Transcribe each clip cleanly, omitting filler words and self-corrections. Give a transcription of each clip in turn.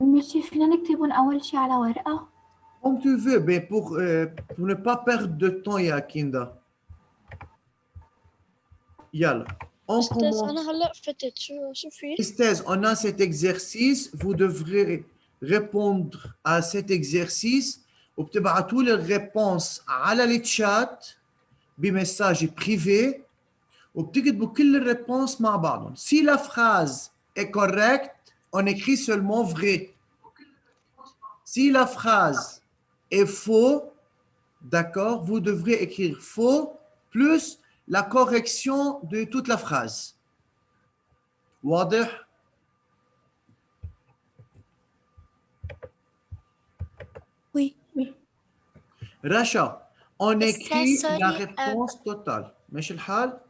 ماشي فينا نكتبهم أول شي على ورقة. Comme tu veux, mais pour ne pas perdre de temps, Yakinda. Yalla. On أستاذ commence. أنا هلا فتت شو في؟ Esthèse, on a cet exercice. Vous devrez répondre à cet exercice. وبتبعتوا لي الريبونس على الشات بمساج privé وبتكتبوا كل الريبونس مع بعضهم. Si la phrase est correcte, on écrit seulement vrai. Si la phrase est faux, d'accord, vous devrez écrire faux plus la correction de toute la phrase. واضح؟ Oui. Racha, on écrit أستاذ la سوري réponse totale. ماشي الحال؟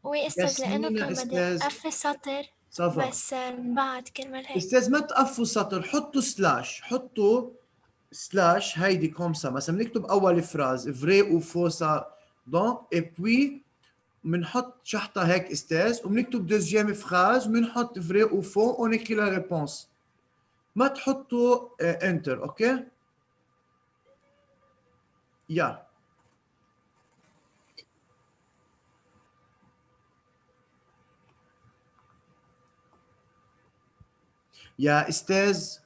وي أستاذ لأنه ياسمين كان بدي أستاذ. أقفل سطر صفا. بس بعد كرمال هيك. استاذ ما تقفوا سطر، حطوا سلاش، حطوا سلاش هيدي كومسا. مثلا بنكتب اول فراز فري او فوسا دونك اي بوي بنحط شحطه هيك استاذ وبنكتب دوزيام فراز وبنحط فري او فو ونكتب لا ريبونس. ما تحطوا انتر. اوكي يا يا استاذ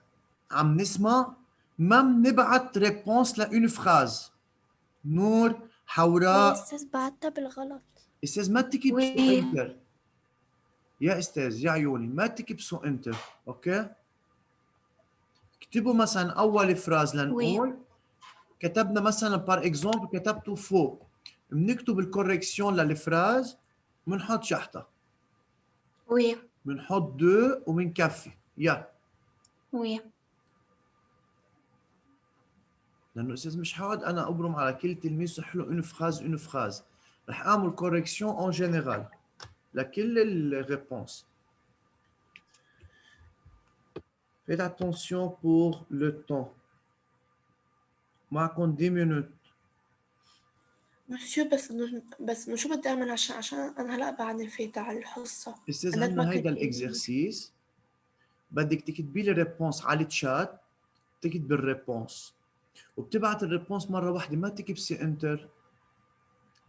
عم نسمع ما بنبعت ريبونس لأون فراز. نور حوراء. أستاذ بعتها بالغلط. استاذ ما تكتب سو انتر يا استاذ يا عيوني، ما تكتب سو انتر. اوكي اكتبوا مثلا اول فراز لنقول كتبنا مثلا بار اكزومبل كتبتوا فوق، بنكتب الكوريكسيون للفراز بنحط شحطه. وي بنحط دو وبنكفي. يا وي لانه استاذ مش حقعد انا ابرم على كل تلميذ صح له اون فراز رح اعمل كوريكسيون اون جينيرال لكل الريبونس. Faites attention pour le temps. معكم 10 minutes. مسيو بس شو بدي اعمل عشان انا هلا بعدني فايتة على الحصة. استاذ عندنا هيدا الاكزرسيس بدك تكتبي لي ريبونس على الشات، تكتب الريبونس وبتبعت الريبونس مره واحده ما تكبسي انتر.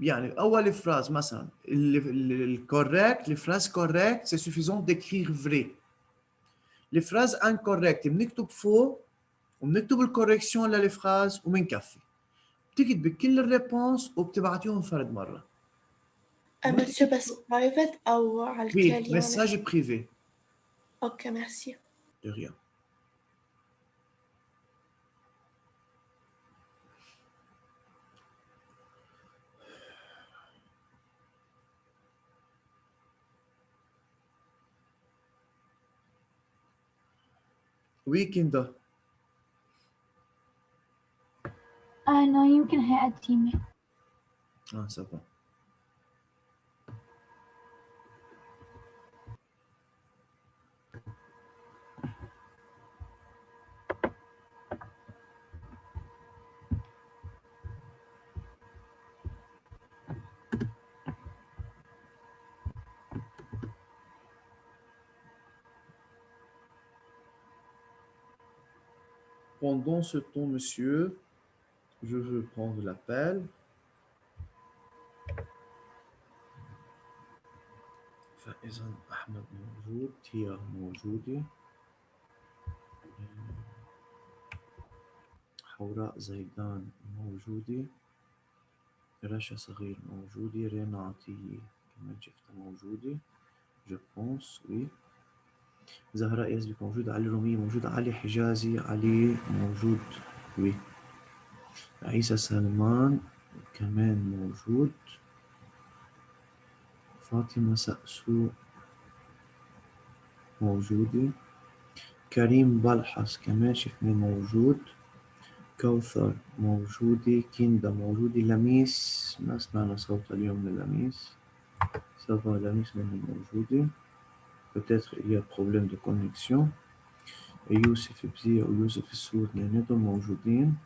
يعني اول فراز مثلا الكوريكت الفراز كوريكت سي سوفيزون ديكرير فري. الفراز انكوريكت بنكتب فوق وبنكتب الكوريكسيون للفراز وبنكفي. بتكتبي كل الريبونس وبتبعتيهم فرد مره. مسيو بس برايفت او على الكل يعني؟ مساج بريفي. اوكي ميرسي. De rien. Oui, Kinda. أنا يمكن هي قديمة. Ça va. Pendant ce temps, monsieur, je veux prendre l'appel. فإذا أحمد موجود، تيا موجودة، حوراء زيدان موجودة، رشا صغير موجودة، رينا عطية كمان شفتها موجودة. جو بونس وي. زهراء يزبك موجودة، علي رومية موجودة، علي حجازي علي موجود وي. عيسى سلمان كمان موجود. فاطمة سأسو موجودة. كريم بلحس كمان شفني موجود. كوثر موجودة. كيندا موجودة. لميس ما سمعنا صوتها اليوم للميس. سافا لميس منها موجودة. peut-être il y a problème de connexion. يوسف بزية ويوسف السود اثنيناتهم موجودين.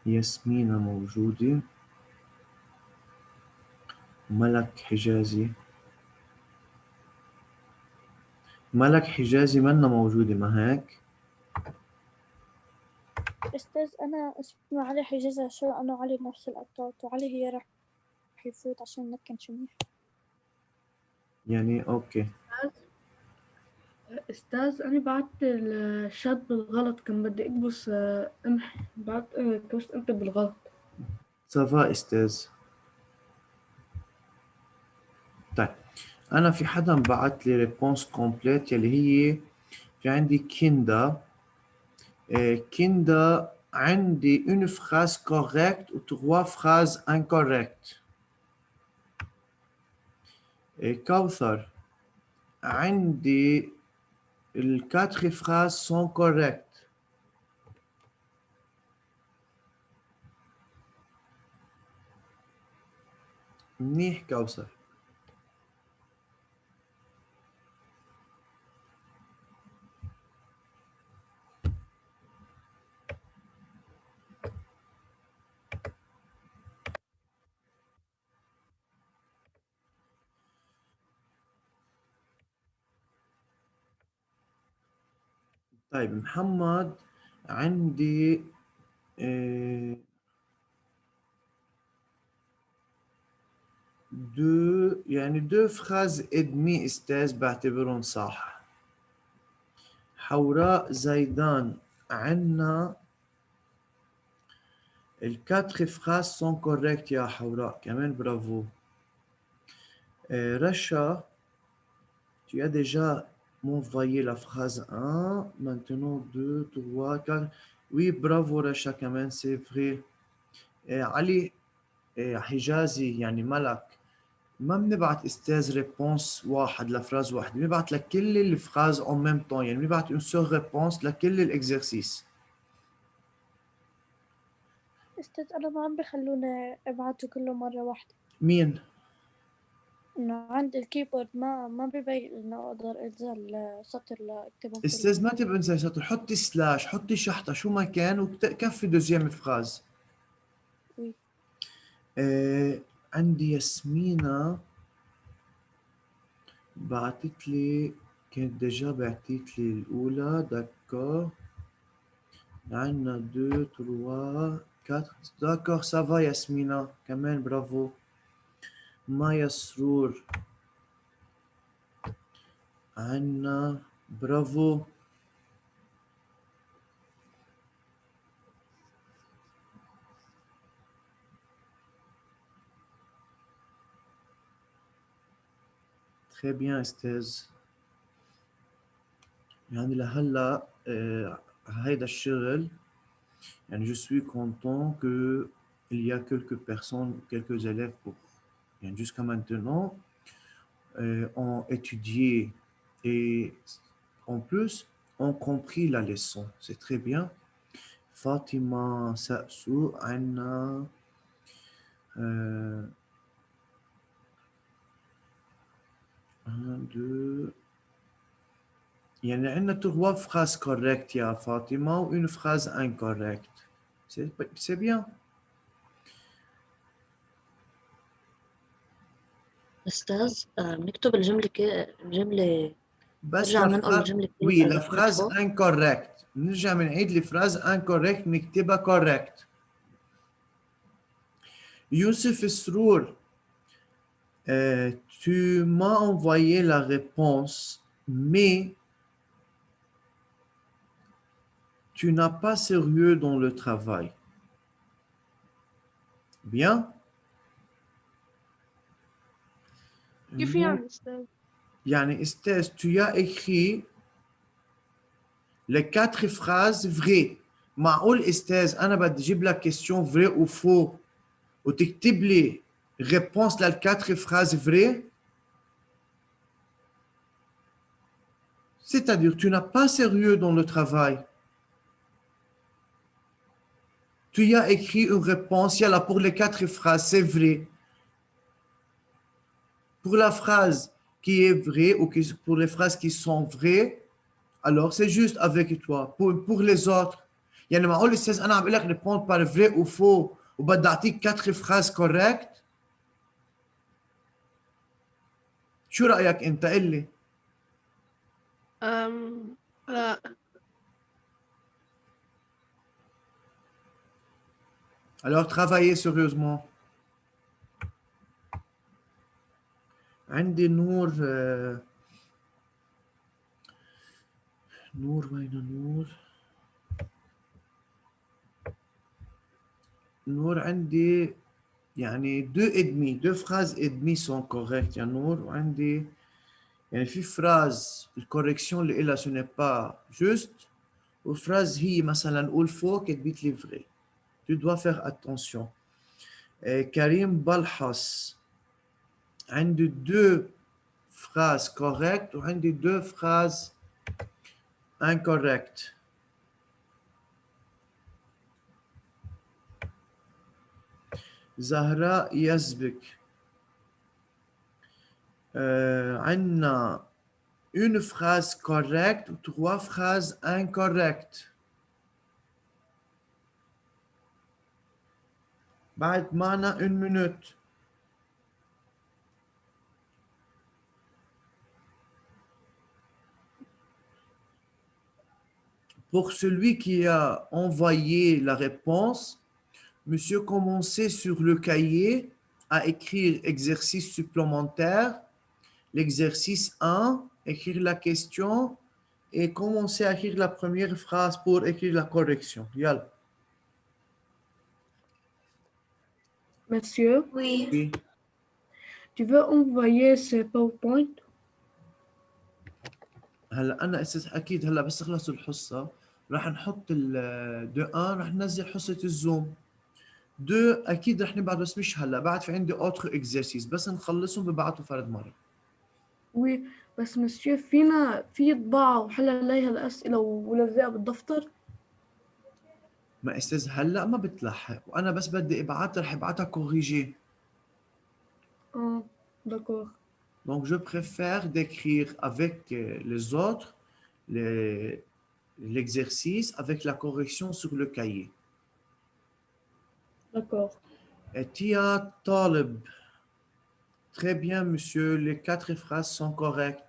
ياسمينة موجودة. ملك حجازي منا موجودة ما هيك؟ أستاذ أنا اسمي علي حجازي عشان أنا وعلي بنفس القطاط وعلي هي راح يفوت عشان نكن منيح. يعني اوكي. أستاذ أنا بعت الشات بالغلط، كان بدي أكبس امحي، بعت كبست أنت بالغلط. سافا استاذ. طيب انا في حدا بعت لي ريبونس كومبليت يلي هي في عندي كيندا. كيندا عندي une phrase correcte ou 3 phrases incorrectes. كوثر عندي ال 4 phrases sont correctes. منيح كوثر. طيب محمد عندي deux phrases et demie استاذ بعتبرهم صح. حوراء زيدان عندنا ال 4 phrases sont correctes يا حوراء كمان برافو. Racha, tu as déjà m'envoyé la phrase 1, maintenant 2, 3, 4. Oui, bravo Racha كمان c'est vrai. علي حجازي يعني ملك، ما بنبعت استاذ ريبونس واحد لفراز واحد، بنبعت لكل الفراز en même temps، يعني بنبعت une seule réponse لكل الاكزرسيس. أستاذ أنا ما عم بخلونا أبعته كله مرة واحدة، مين؟ إنه عند الكيبورد ما بيبين إنه أقدر أنزل سطر لأكتبهم استاذ كلهم. ما تبقى انسى سطر، حطي سلاش، حطي شحطة شو ما كان وكفي دوزيام فراز. وي. عندي ياسمينة بعتت لي، كانت ديجا بعتت لي الأولى. داكور عندنا 2 3 4. داكور سافا ياسمينة كمان برافو. مايا سرور عندنا برافو. très bien استاذ. يعني لهلا هيدا الشغل يعني je suis content que il y a quelques personnes, quelques élèves pour, يعني jusqu'à maintenant ont étudié et en plus ont compris la leçon. C'est très bien. Fatima Sa'sou عندنا 1 2. يعني عندنا 3 phrases correctes يا فاطمة و une phrase incorrecte. C'est bien. أستاذ بنكتب الجملة بس نرجع ننقل الجملة وي كلها لا إذا phrase كانت فوق. incorrect نرجع بنعيد الفراز incorrect نكتبها correct. Youssef Srour, tu m'as envoyé la réponse, mais tu n'as pas sérieux dans le travail. Bien? كيف يعني أستاذ؟ يعني استاذ tu as écrit les 4 phrases vraies. معقول استاذ انا بدي اجيب لك question vrai ou faux وتكتب لي réponse لل 4 phrases vraies? C'est-à-dire tu n'as pas sérieux dans le travail. Tu as écrit une réponse, là pour les 4 phrases, c'est vrai. Pour la phrase qui est vraie ou pour les phrases qui sont vraies, alors c'est juste avec toi. Pour les autres, يعني معقول استاذ انا عم بقول لك répondre par vrai ou faux وبدي اعطيك 4 phrases correctes؟ شو رايك انت؟ قل لي. لا Alors, travaillez sérieusement. عندي نور نور وين نور؟ نور عندي يعني deux phrases et demie sont correctes يا نور وعندي يعني في phrase الcorrection اللي إلها ce n'est pas juste وphrase هي مثلا نقول faux كتبت لي vrai. Tu dois faire attention. كريم بلحص عندي deux phrases correctes وعندي deux phrases incorrectes. زهراء يزبك عندنا une phrase correcte ou trois phrases incorrectes. بعد معنا une minute. Pour celui qui a envoyé la réponse, monsieur commençait sur le cahier à écrire exercice supplémentaire, l'exercice 1, écrire la question et commencer à écrire la première phrase pour écrire la correction. Yalla. Monsieur, Oui. Oui. tu veux envoyer ce PowerPoint? هلا انا اساس اكيد هلا بس تخلص الحصه راح نحط دو 1 راح ننزل حصه الزوم. دو اكيد راح نبعت بس مش هلا بعد في عندي اوتر اكزرسيس بس نخلصهم ببعتوا فرد مره. وي بس مسيو فينا في طباعة وحل عليها الأسئلة ولزقها بالدفتر. ما استاذ هلا ما بتلحق وانا بس بدي ابعتها رح ابعتها كوريجي. D'accord. Donc je préfère d'écrire avec les autres l'exercice avec la correction sur le cahier. D'accord. Tia Talib. Très bien, monsieur. Les 4 phrases sont correctes.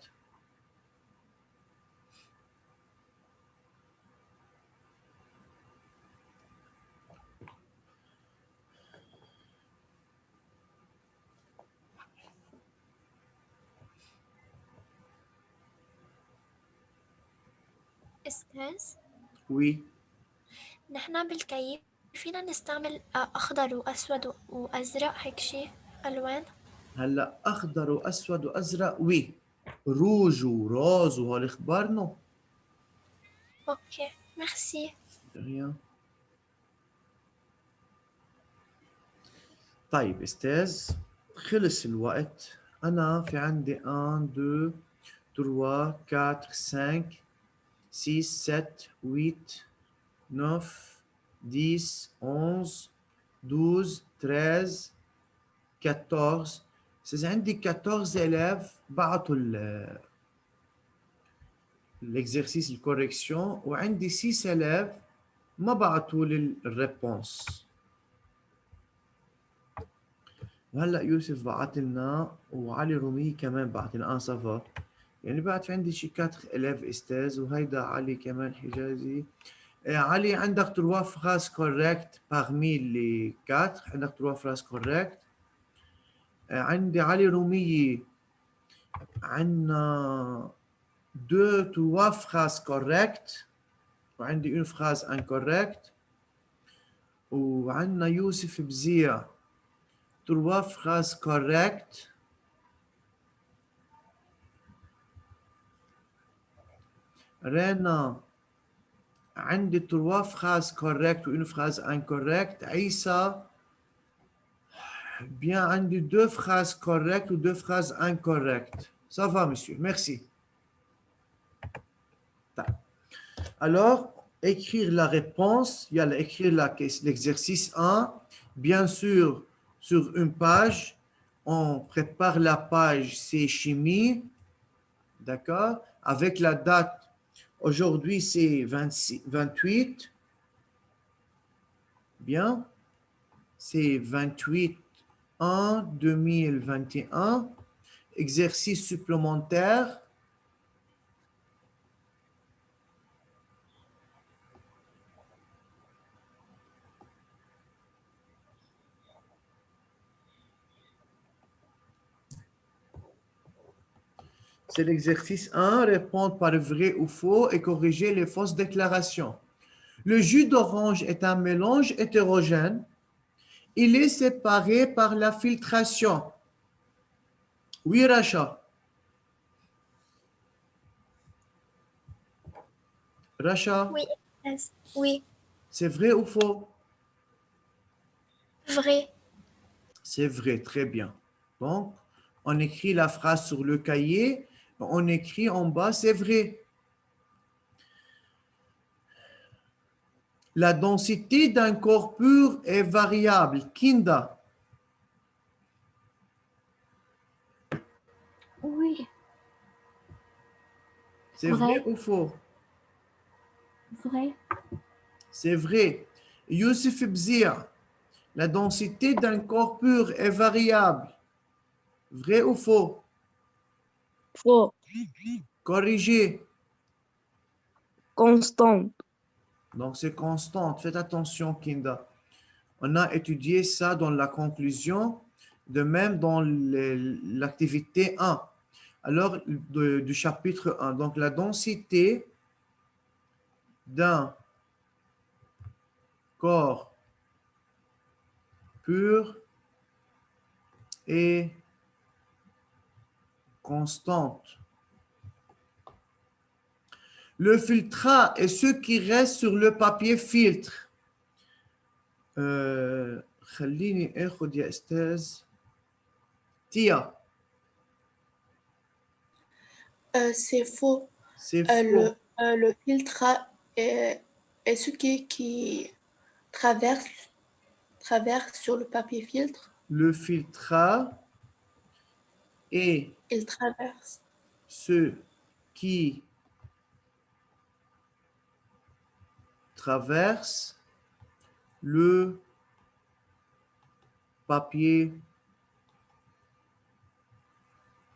أستاذ، Oui. نحن بالكيف فينا نستعمل أخضر وأسود وأزرق هيك شي ألوان؟ هلا اخضر واسود وازرق وي روج وروز وهالاخبار نو. أوكي، ميرسي. rien. طيب استاذ خلص الوقت. انا في عندي 1 2 3 4 5 6 7 8 9 10 11 12 13 14. استاذ عندي 14 élèves بعتوا l'exercice de correction وعندي 6 élèves ما بعتوا لي الريبونس. وهلا يوسف بعت لنا وعلي رومي كمان بعت لنا سافا يعني بعد في عندي شي 4 élèves استاذ وهيدا علي كمان حجازي. علي عندك 3 phrases correctes parmi les 4 عندك 3 phrases correctes. عندي علي رومي عندنا 2 3 phrases correctes وعندي une phrase incorrecte. وعندنا يوسف بزيع 3 phrases correctes. رينا عندي 3 phrases correctes و une phrase incorrecte. عيسى bien عندي 2 phrases correctes و 2 phrases incorrectes. Ça va monsieur, merci. Alors, écrire la réponse, il y a écrire l'exercice 1. Bien sûr, sur une page, on prépare la page, c'est chimie, d'accord? Avec la date, aujourd'hui c'est 28, bien, c'est 28/1/2021, exercice supplémentaire. C'est l'exercice 1, répondre par vrai ou faux et corriger les fausses déclarations. Le jus d'orange est un mélange hétérogène. Il est séparé par la filtration. Oui, Racha. Racha, Oui, Esther. Oui, c'est vrai ou faux? vrai. C'est vrai, très bien. Donc, on écrit la phrase sur le cahier, on écrit en bas, c'est vrai. La densité d'un corps pur est variable. Kinda, Oui. c'est vrai Vrai. ou faux? Vrai. C'est vrai. Youssef Bzia, la densité d'un corps pur est variable. Vrai ou faux? Faux. Corrigé. Constante. Donc, c'est constante. Faites attention, Kinda. On a étudié ça dans la conclusion, de même dans l'activité 1. Alors, du chapitre 1. Donc, la densité d'un corps pur est constante. Le filtrat est ce qui reste sur le papier filtre. خليني اخد يا استاذ تيا. C'est faux. C'est faux. Le filtre est ce qui traverse sur le papier filtre. Le filtrat est Il traverse. ce qui traverse le papier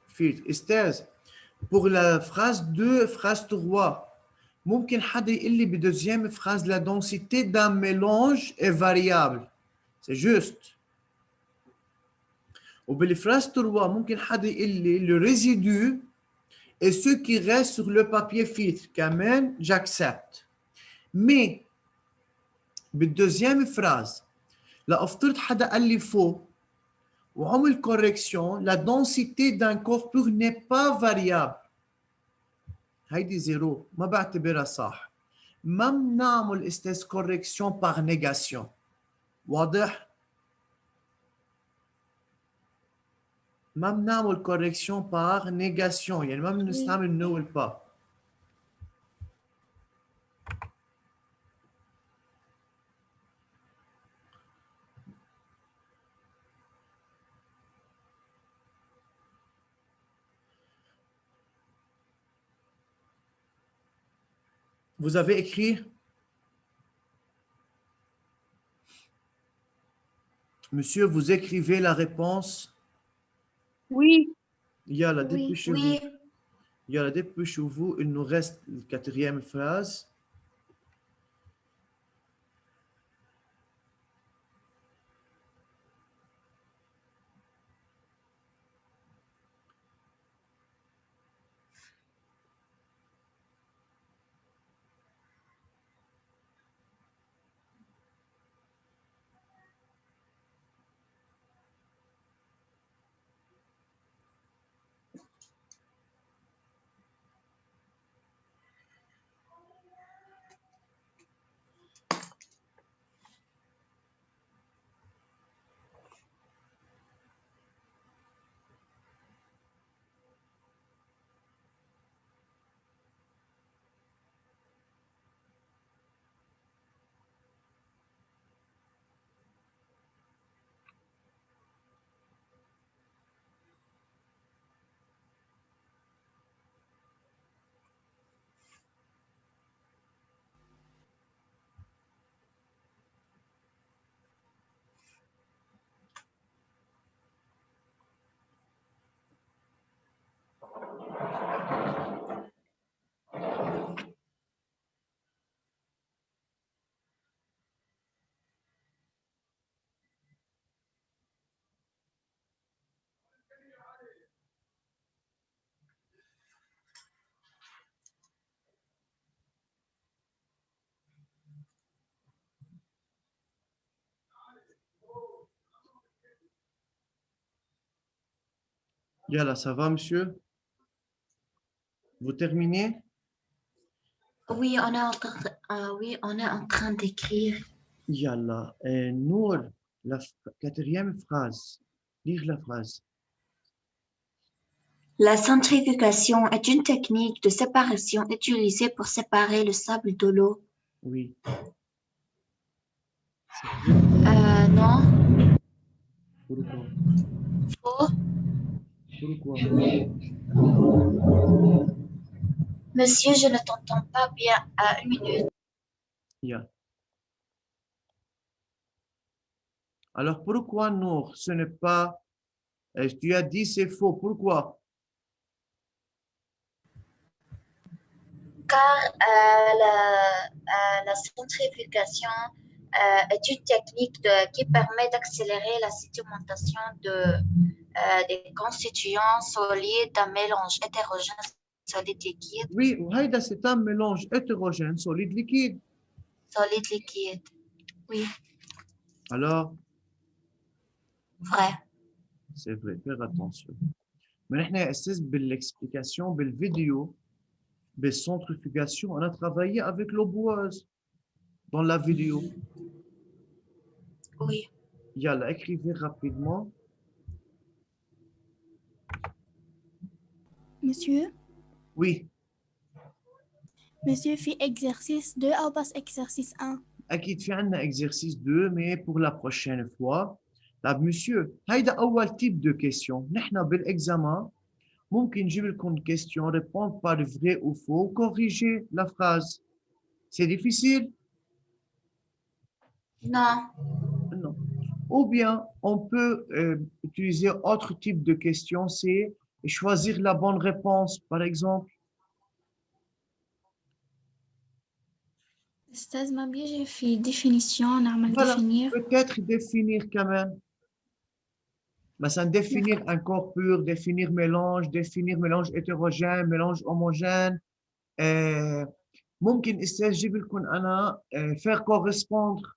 filtre. استاذ, pour la phrase 2, phrase 3, ممكن حدا يقول لي بدeuxième phrase la densité d'un mélange est variable. C'est juste. وبالphrase 3 ممكن حدا يقول لي le résidu est ce qui reste sur le papier filtre. كمان j'accepte. Mais بالdeuxième phrase لا افترض حدا قال لي فوق وعمل correction, la densité d'un corps pur n'est pas variable. هيدي زيرو ما بعتبرها صح. ما بنعمل استاذ correction par négation. واضح؟ ما بنعمل correction par négation، يعني ما بنستعمل no ولا pas. Vous avez écrit? Monsieur, vous écrivez la réponse? Oui. Yalla, Oui, dépêchez-vous. oui. Yalla, dépêchez-vous. Il nous reste la quatrième phrase. Yalla, ça va, monsieur? Vous terminez? Oui, on est en train d'écrire. Yalla. Nour, la quatrième phrase. Lire la phrase. La centrifugation est une technique de séparation utilisée pour séparer le sable de l'eau. Oui. Non, Pourquoi? faux. Pourquoi? Monsieur, je ne t'entends pas bien. Une minute. Yeah. Alors, pourquoi Nour? Ce n'est pas... tu as dit c'est faux. Pourquoi? Car la centrifugation est une technique qui permet d'accélérer la sédimentation des constituants solides d'un mélange hétérogène solide liquide. Oui, وهيدا c'est un mélange hétérogène solide liquide. Solide liquide. Oui, Alors, vrai. c'est vrai, faire attention. Mais نحن يا أستاذ بالexplication, بالvidéo, بالcentrifugation, on a travaillé avec l'eau boueuse dans la vidéo. Oui. Yalla, écrivez rapidement. Monsieur, Oui, monsieur fait exercice 2 أو بس exercice 1. أكيد في عنا exercice 2, mais pour la prochaine fois. طب monsieur, هيدا أول type de question. نحن بالexamen, ممكن نجيب لكم question, répondre par vrai ou faux, corriger la phrase. C'est difficile? Non. Non. Ou bien, on peut utiliser autre type de question, c'est choisir la bonne réponse, par exemple. أستاذ ما بيجي في définition نعمل Voilà, définir. peut-être définir quand même. مثلا définir un corps pur, définir mélange hétérogène, mélange homogène. ممكن استجيب لكم أنا faire correspondre.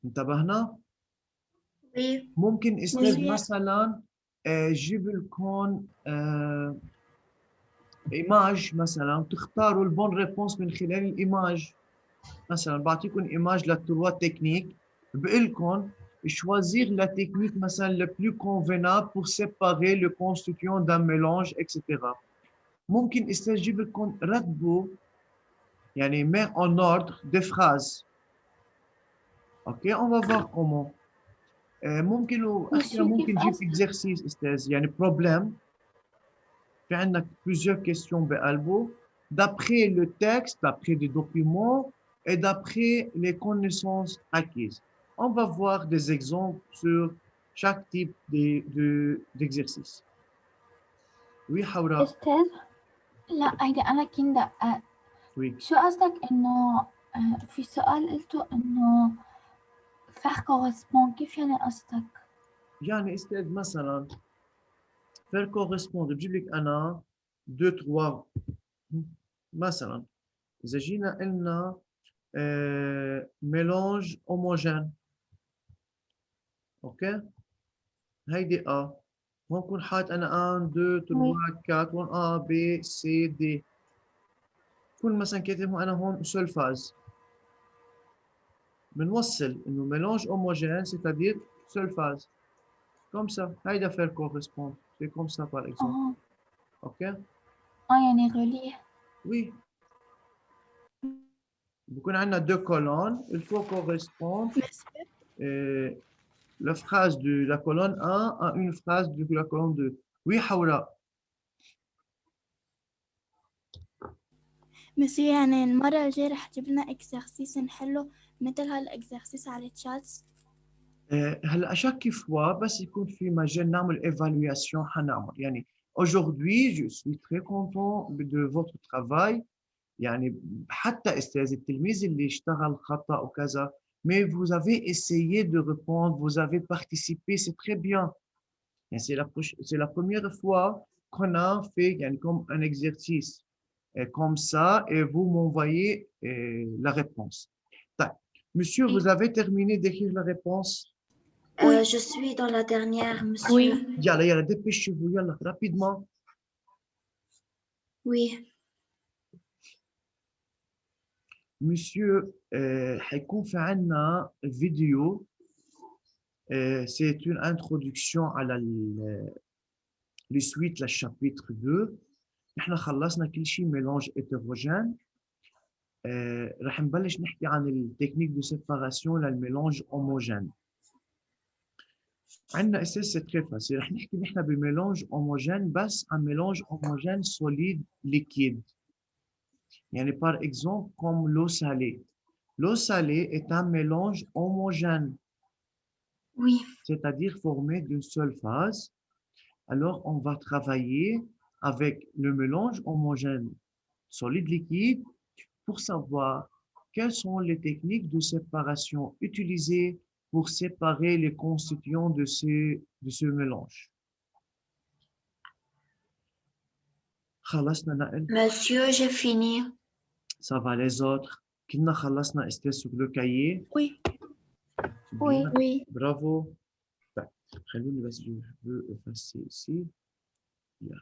انتبهنا؟ Oui. ممكن استاذ Monsieur. مثلا جيب لكم ايماج مثلا تختاروا البون ريبونس من خلال الايماج. مثلا بعطيكم ايماج للتروا تكنيك، بقول لكم choisir la technique مثلا le plus convenable pour séparer le constituant d'un mélange, etc. ممكن استجيب لكم رتبوا يعني mettre en ordre des phrases. Ok, on va voir comment. ممكن اخيرا ممكن نجيب exercice استاذ يعني problème. في عندنا plusieurs questions بقلبه d'après le texte, d'après des documents et d'après les connaissances acquises. On va voir des exemples sur chaque type d'exercice. Oui, Haura. أستاذ لا هيدا أنا كنت Oui. شو قصدك إنه في سؤال قلته إنه faire correspond كيف يعني قصدك؟ يعني استاذ مثلا faire correspondre بجيب لك أنا 2 3 مثلا إذا جينا قلنا mélange homogène. اوكي هيدي A. هون كون حاط انا 1 2 3 4 هون A B C D. كون مثلا كاتب انا هون seule phase. بنوصل انه mélange homogène c'est-à-dire seule phase. Comme ça. هيدا faire correspondre. C'est comme ça par exemple. OK? يعني relier. Oui. بكون عندنا 2 colonnes. Il faut correspondre. La phrase de la colonne 1 à une phrase de la colonne 2. Oui, Haoura. مسيو يعني المرة الجاية رح تجيب لنا exercice نحله مثل هالexercice على الشات. هلا chaque fois بس يكون في مجال نعمل évaluation حنعمل يعني aujourd'hui je suis très content de votre travail يعني حتى استاذ التلميذ اللي اشتغل خطأ وكذا mais vous avez essayé de répondre, vous avez participé, c'est très bien. C'est la première fois qu'on a fait يعني comme un exercice comme ça et vous m'envoyez la réponse. طيب. Monsieur, vous avez terminé d'écrire la réponse? Je suis dans la dernière, monsieur. Oui. يلا يلا dépêchez-vous يلا rapidement. Oui. Monsieur حيكون في عنا فيديو c'est une introduction على les suites le chapitre 2. نحن خلصنا كل شيء mélange hétérogène. راح نبلش نحكي عن التكنيك دو سيباراسيون للميلانج هوموجين. عندنا اساس سي تري فاسيل، رح نحكي نحن بميلانج هوموجين بس عن ميلانج هوموجين سوليد ليكيد. يعني par exemple comme l'eau salée. L'eau salée est un mélange homogène. Oui. C'est-à-dire formé d'une seule phase. Alors on va travailler avec le mélange homogène solide liquide pour savoir quelles sont les techniques de séparation utilisées pour séparer les constituants de ce mélange. Monsieur, j'ai fini. Ça va les autres. كنا خلصنا استاذ sur le cahier. Oui. Oui. Oui. Bravo. خلوني بس je veux effacer ici. Yeah.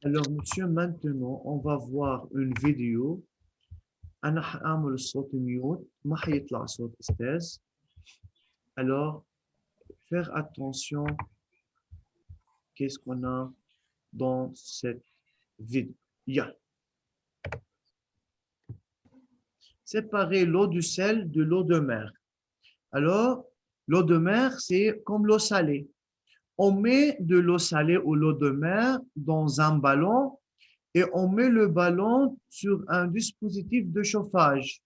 Alors, monsieur, maintenant, on va voir une vidéo. أنا حأعمل الصوت mute ما حيطلع صوت أستاذ. Alors, faire attention qu'est-ce qu'on a dans cette vidéo. Yeah. Séparer l'eau du sel de l'eau de mer. Alors, l'eau de mer, c'est comme l'eau salée. On met de l'eau salée ou l'eau de mer dans un ballon et on met le ballon sur un dispositif de chauffage.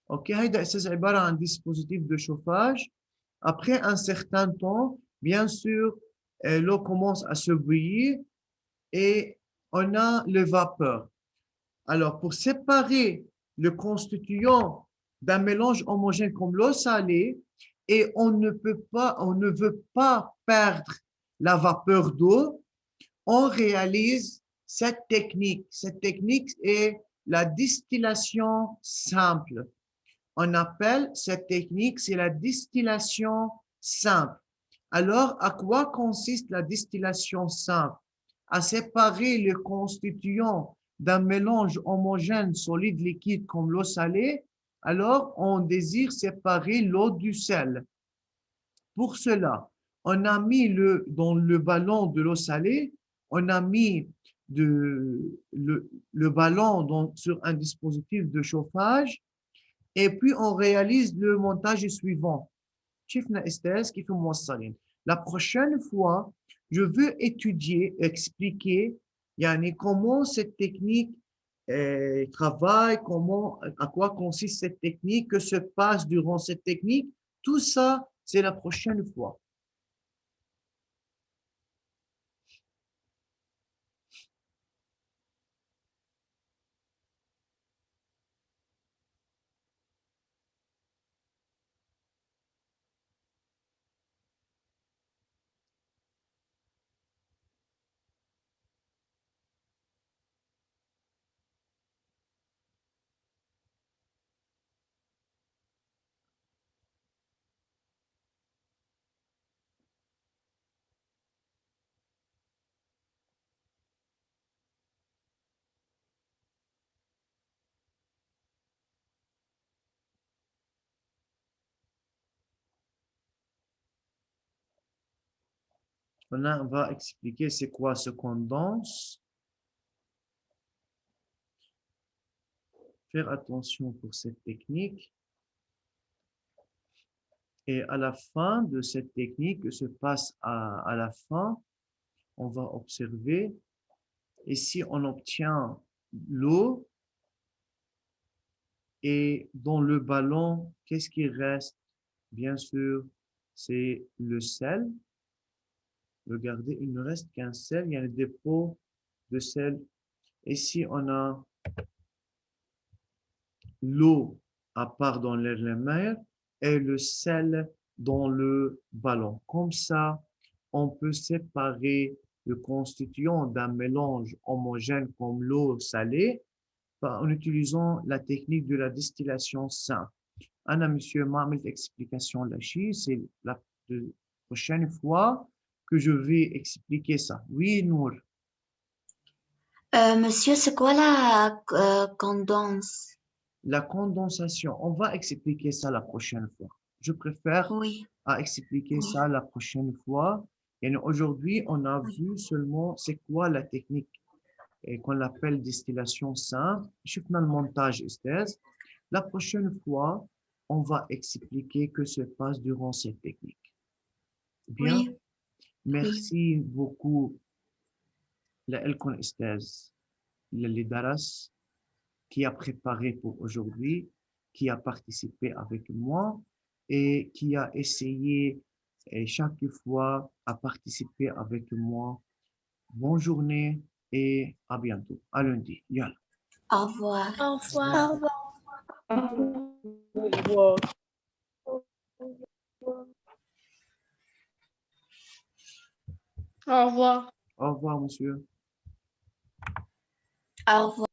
Ok, c'est un dispositif de chauffage. Après un certain temps, bien sûr, l'eau commence à se bouillir et on a le vapeur. Alors, pour séparer le constituant d'un mélange homogène comme l'eau salée, et on ne veut pas perdre la vapeur d'eau, on réalise cette technique. Cette technique est la distillation simple. On appelle cette technique, c'est la distillation simple. Alors, à quoi consiste la distillation simple? À séparer le constituant d'un mélange homogène solide liquide comme l'eau salée, alors on désire séparer l'eau du sel. Pour cela, on a mis dans le ballon de l'eau salée, on a mis le ballon sur un dispositif de chauffage et puis on réalise le montage suivant. La prochaine fois, je veux étudier, expliquer comment cette technique travaille, à quoi consiste cette technique, que se passe durant cette technique. Tout ça, c'est la prochaine fois. On va expliquer c'est quoi ce condense. Faire attention pour cette technique. Et à la fin de cette technique, que se passe à la fin, on va observer. Et si on obtient l'eau, et dans le ballon, qu'est-ce qui reste? Bien sûr, c'est le sel. Regardez, il ne reste qu'un sel, il y a un dépôt de sel. Et si on a l'eau à part dans l'air de la mer et le sel dans le ballon. Comme ça, on peut séparer le constituant d'un mélange homogène comme l'eau salée en utilisant la technique de la distillation simple. Anna, monsieur, m'a mis l'explication là-dessus. C'est la prochaine fois que je vais expliquer ça. Oui, Nour. Monsieur, c'est quoi la condense? La condensation, on va expliquer ça la prochaine fois. Je préfère Oui, à expliquer oui, ça la prochaine fois. Et aujourd'hui, on a oui. vu seulement c'est quoi la technique qu'on appelle distillation simple. شفنا le montage استاذ. La prochaine fois, on va expliquer que se passe durant cette technique. Bien, Oui, merci beaucoup لكم استاذ اللي درس qui a préparé pour aujourd'hui, qui a participé avec moi et qui a essayé chaque fois à participer avec moi. Bonne journée et à bientôt. À lundi. Yalla. au revoir. Au revoir. Au revoir. Au revoir. Au revoir, monsieur. Au revoir.